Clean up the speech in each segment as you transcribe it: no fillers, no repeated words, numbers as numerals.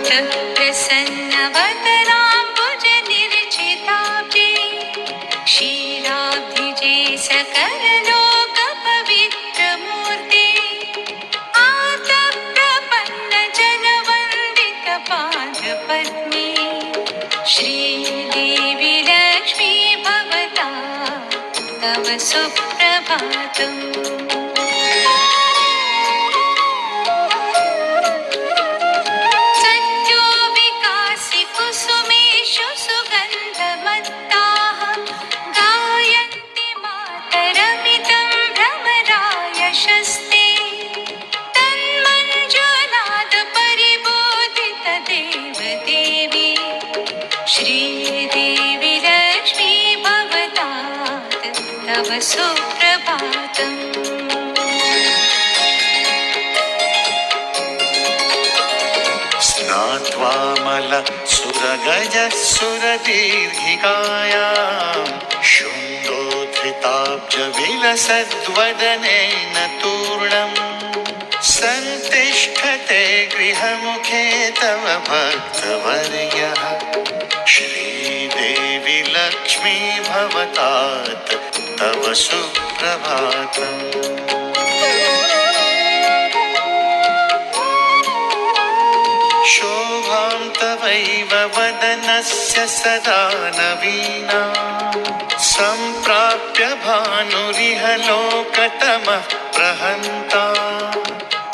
प्रसन्नवदनाम्बुजनिर्जिताब्जे क्षीराब्धिजे सकललोकपवित्रमूर्ते आर्तप्रपन्नजनवन्दितपादपद्मे श्रीदेवी लक्ष्मी भवता तव सुप्रभातम्। श्रीदेवी लक्ष्मी भवता तव सुप्रभातम्। स्नात्वामल सुरगजसुरदीर्घिकायां शुण्डोद्धृताब्जविलसद्वदनेन तूर्णम् सन्तिष्ठते गृहमुखे तव भक्तवर्यः श्रीदेवी लक्ष्मी भवता तव सुप्रभातम्। शोभां तवैव वदनस्य सदा नवीना सम्प्राप्य भानुरिह लोकतमः प्रहन्ता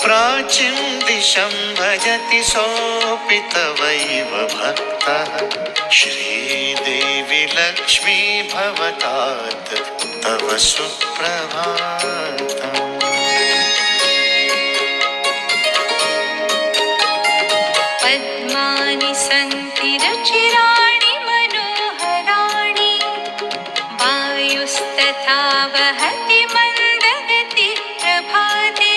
प्राचीं दिशं भजति सोऽपि तवैव भक्तः श्रीदेवी लक्ष्मी भवता तव सुप्रभातम्। पद्मानि सन्ति रुचिराणि मनोहराणि वायुस्तथा वहति मन्दगति प्रभाते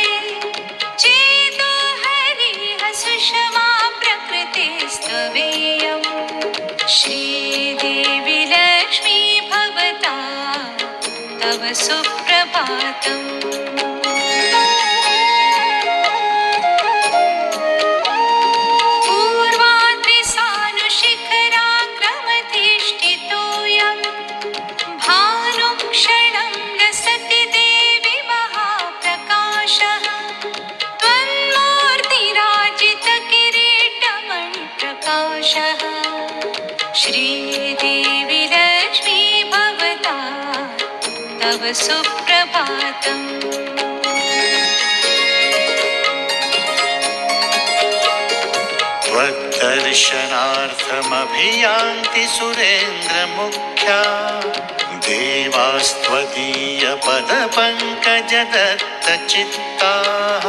चेतो हरिः सुषमा प्रकृतिस्त्वमेयम् श्रीदेवी लक्ष्मी भवता तव सुप्रभातम्। श्रीदेवी लक्ष्मी भवता तव सुप्रभातम्। त्वद्दर्शनार्थमभियान्ति सुरेन्द्रमुख्या देवास्त्वदीयपदपङ्कजदत्तचित्ताः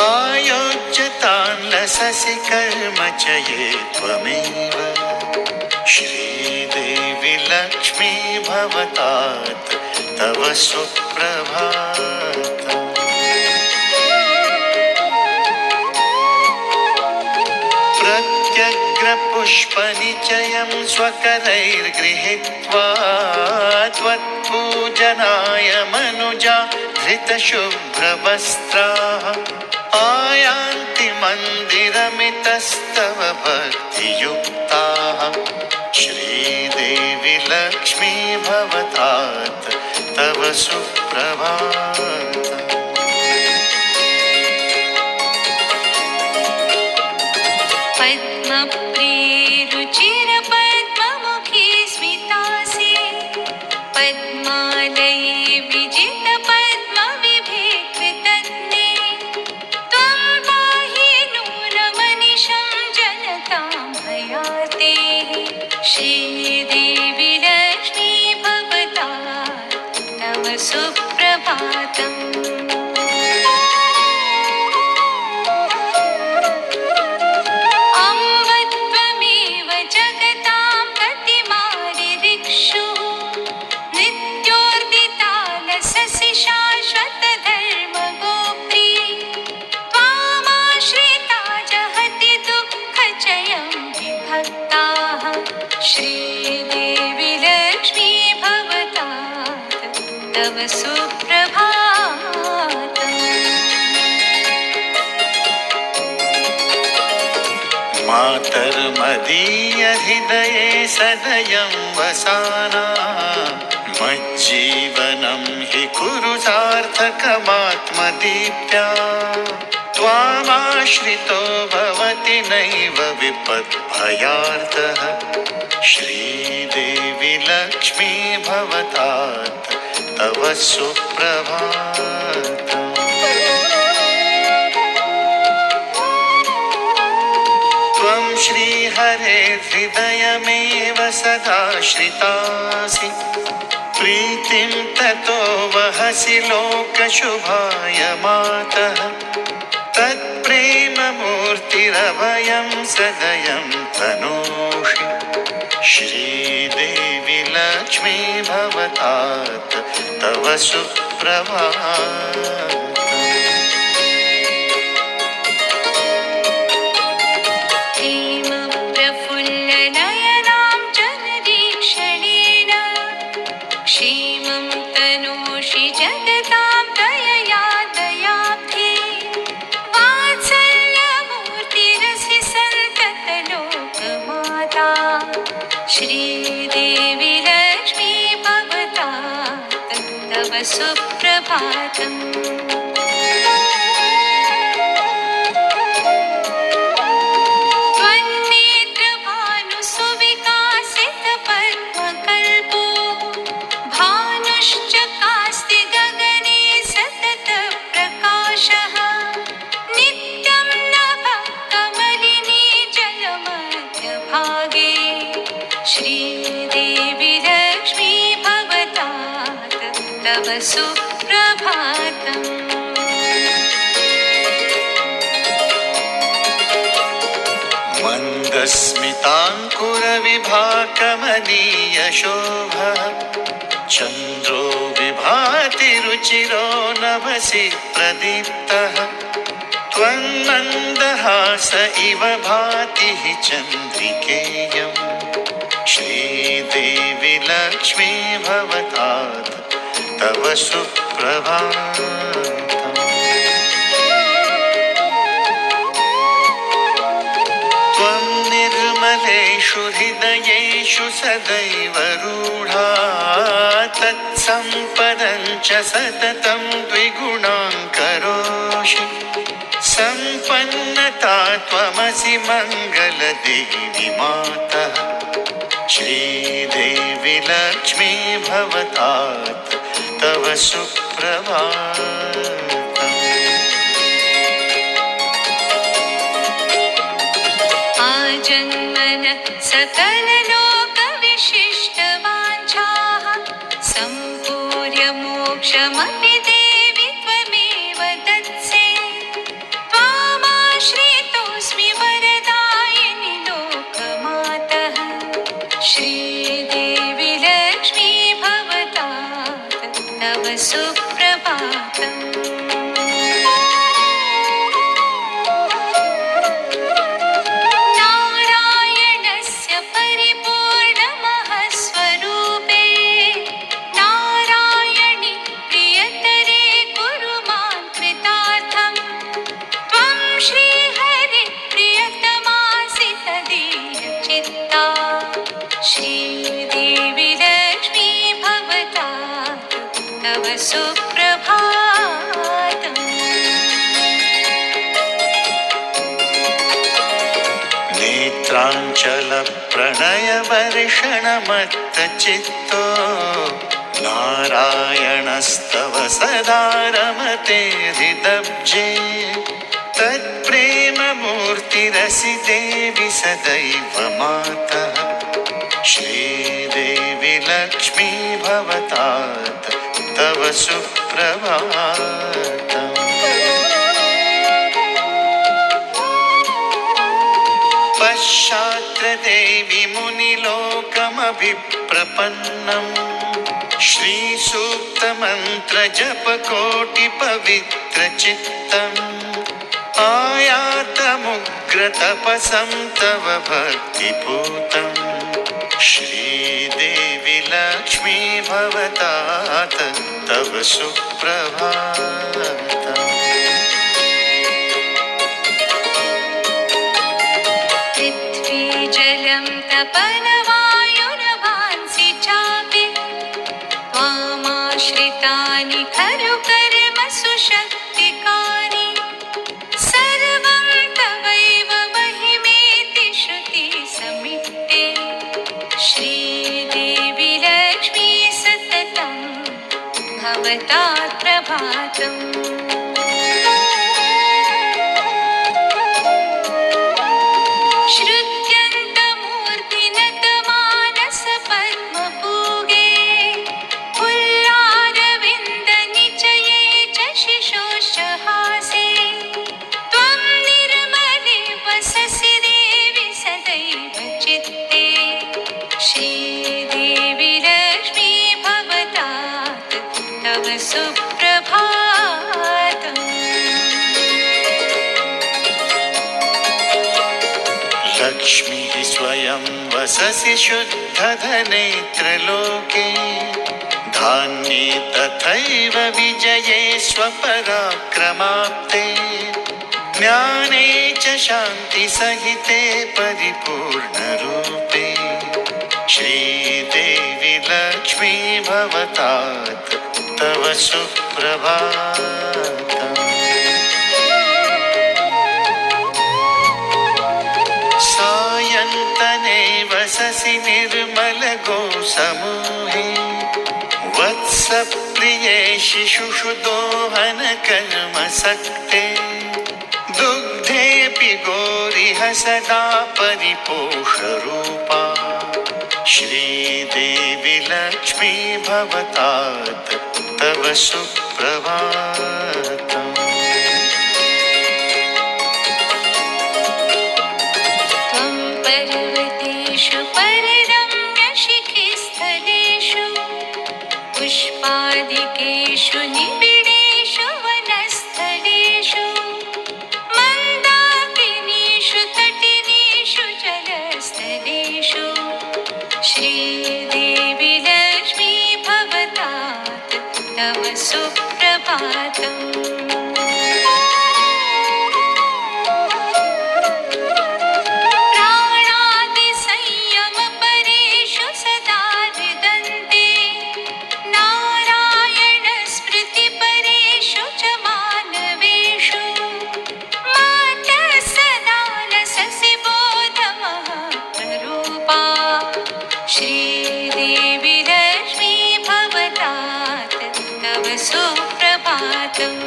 आयोज्यतान् लससि कर्म च ये त्वमेव श्रीदेवी लक्ष्मी भवता तव सुप्रभातम्। प्रत्यग्रपुष्पनिचयं स्वकरैर्गृहीत्वा त्वत्पूजनाय मनुजा धृतशुभ्रवस्त्राः आयान्ति मन्दिरमितस्तव भक्तियुक्ताः श्रीदेवी लक्ष्मी भवता तव सुप्रभातम्। पद्मप्रियरुचिरपद्ममुखी स्मितासि पद्मालये विजितपद्मविभेकृतन्ने त्वं पाहि नूनमनिशं जनतां भयातेः श्रीदेवी लक्ष्मी भवता तव सुप्रभातम्। मातर्मदीयहृदये सदयं वसाना मज्जीवनं हि कुरु सार्थकमात्मदीप्त्या त्वामाश्रितो भवति नैव विपद्भयार्तः श्रीदेवी लक्ष्मी भवतात् तव सुप्रभातम्। त्वं श्रीहरे हृदयमेव सदा श्रितासि प्रीतिं ततो वहसि लोकशुभाय मातः तत्प्रेममूर्तिरभयं सदयं तनोषि श्रीदेवी लक्ष्मी भवतात् तव सुप्रभातम्। हेमप्रफुल्लनयनां जनरीक्षणेन क्षेमं तनोषि जगतां दयया दयाब्धे वात्सल्यमूर्तिरसि सन्ततलोकमाता श्रीदेवी लक्ष्मी भवतात् तव सुप्रभातम्। त्वन्नेत्रभानुसुविकासितपद्मकल्पो भानुश्चकास्ति गगने सततप्रकाशः नित्यं नभः कमलिनी जलमध्यभागे श्रीदेवी लक्ष्मी भवतात् तव सुप्रभातम्। मन्दस्मिताङ्कुरविभाकमनीयशोभः चन्द्रो विभाति रुचिरो नभसि प्रदीप्तः त्वं मन्दहास इव भाति हि चन्द्रिकेयम् श्रीदेवी लक्ष्मी भवतात् तव सुप्रभातम्। त्वं निर्मलेषु हृदयेषु सदैव रूढा तत्सम्पदं च सततं द्विगुणां करोषि सम्पन्नता त्वमसि मङ्गलदेवी मातः श्रीदेवी लक्ष्मी भवतात् तव सुप्रभातम्। आजन्मन सकललोकविशिष्टवाञ्छाः सम्पूर्य मोक्षमपि देवि त्वमेव दत्से त्वामाश्रितोऽस्मि वरदायिनि लोकमातः श्रीदेवी लक्ष्मी भवतात् तव सुप्रभातम्। नारायणस्य परिपूर्णमहस्वरूपे नारायणि प्रियतरे कुरु मां कृतार्थम् त्वं श्रीहरि प्रियतमासि तदीयचित्ता श्रीदेवी लक्ष्मी भवतात् तव सुप्रभातम्। नेत्राञ्चलप्रणयवर्षणमत्तचित्तो नारायणस्तव सदा रमते हृदब्जे तत्प्रेममूर्तिरसि देवि सदैव मातः श्रीदेवी लक्ष्मी भवतात् तव सुप्रभातम्। पश्चात्र देवी मुनिलोकमभिप्रपन्नम् श्रीसूक्तमन्त्रजपकोटिपवित्रचित्तम् आयातमुग्रतपसं तव भक्तिपूतम् श्रीदेवी लक्ष्मी भवतात् तव सुप्रभातम्। तपनवायुरभांसि चापि त्वामाश्रितानि खलु कर्मसु शक्तिकानि सर्वं तवैव महिमेति श्रुति समित्ते श्रीदेवी लक्ष्मी सततं भवता प्रभातम् श्रुत्यन्तमूर्तिनतमानसपद्मपूगे पुल्लारविन्दनिचये च शिशोश्च हासे त्वं निर्मले वससि देवि सदैव चित्ते श्रीदेवी लक्ष्मी भवतात् तव सुप्रभातम् लक्ष्मीः स्वयं वससि शुद्धधनेत्रलोके धान्ये तथैव विजये स्वपराक्रमाप्ते ज्ञाने च शान्तिसहिते परिपूर्णरूपे श्रीदेवी लक्ष्मी भवतात् तव सुप्रभातम् सायन्तने वससि निर्मलगोसमूहे वत्सप्रिये शिशुषु दोहनकर्मसक्ते दुग्धेऽपि गोरिह सदा परिपोषरूपा श्रीदेवी लक्ष्मी भवतात् तव सुप्रभातम् पर्वतेषु परिरम्यशिखिस्थलेषु पुष्पादिकेषु निबिडेषु वनस्थलेषु मन्दाकिनीषु तटिनीषु जलस्थलेषु श्रीदेवी लक्ष्मी भवतात् तव सुप्रभातम् श्रीदेवी लक्ष्मी भवतात् तव सुप्रभातम्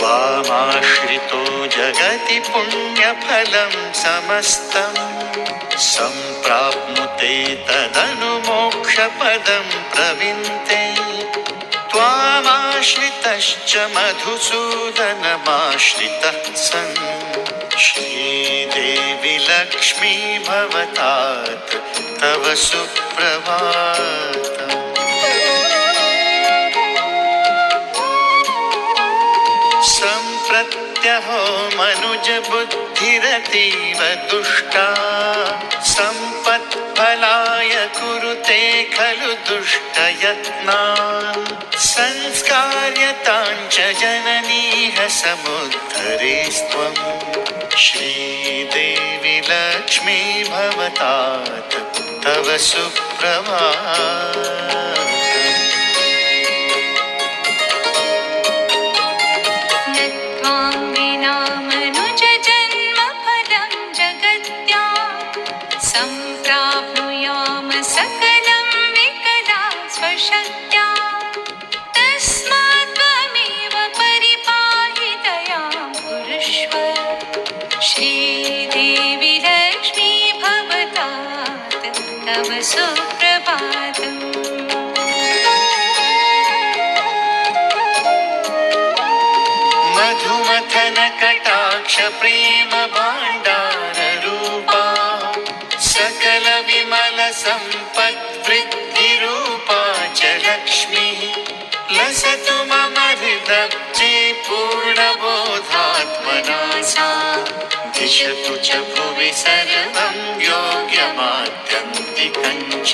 त्वामाश्रितो जगति पुण्यफलं समस्तम् सम्प्राप्नुते तदनु मोक्षपदं प्रविन्ते त्वामाश्रितश्च मधुसूदनमाश्रितः सन् श्रीदेवी लक्ष्मी भवतात् तव सुप्रभातम् सम्प्रत्यहो मनुजबुद्धिरतीव दुष्टा सम्पत्फलाय कुरुते खलु दुष्टयत्नान् संस्कार्यतां च जननीह समुद्धरेस्त्वम् श्रीदेवी लक्ष्मी भवतात् तव सुप्रभातम् सम्प्राप्नुयाम सकलं विकला स्वशक्त्या तस्मात् त्वमेव परिपाहि दयां कुरुष्व श्रीदेवी लक्ष्मी भवतात् तव सुप्रभातम् मधुमथन कटाक्ष प्रेम भाण्डाररूपा सकल विमल सम्पद्वृद्धिरूपा च लक्ष्मीः लसतु मम हृदब्जे पूर्णबोधात्मना सा दिशतु च भुवि सर्वं योग्यमात्यन्तिकं च